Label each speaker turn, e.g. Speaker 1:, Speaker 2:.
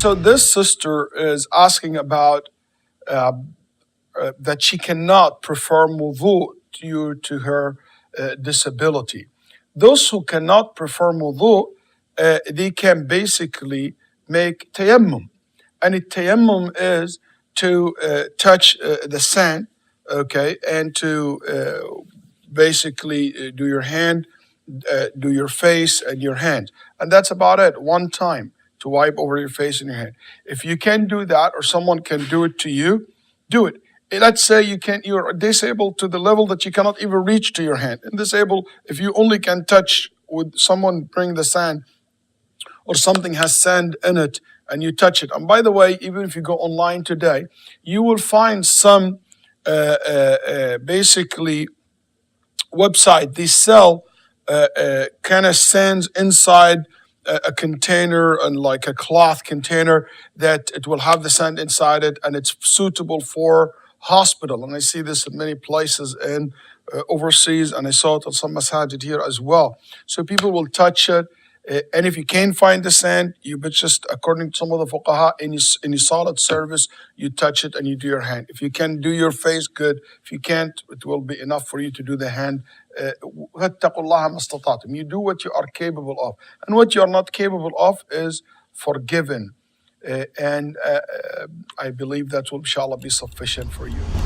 Speaker 1: So this sister is asking about that she cannot perform wudu due to her disability. Those who cannot perform wudu, they can basically make tayammum. And tayammum is to touch the sand, okay, and to basically do your hand, do your face and your hand. And that's about it, one time to wipe over your face and your hand. If you can do that or someone can do it to you, do it. Let's say you're disabled to the level that you cannot even reach to your hand. And disabled, if you only can touch with someone bring the sand or something has sand in it and you touch it. And by the way, even if you go online today, you will find some basically website, they sell kind of sands inside a container and like a cloth container that it will have the sand inside it and it's suitable for hospital. And I see this in many places in overseas, and I saw it on some masajid here as well. So people will touch it. And if you can't find the sand, you but just according to some of the fuqaha, any solid surface, you touch it and you do your hand. If you can do your face, good. If you can't, it will be enough for you to do the hand. You do what you are capable of. And what you are not capable of is forgiven. And I believe that will inshallah be sufficient for you.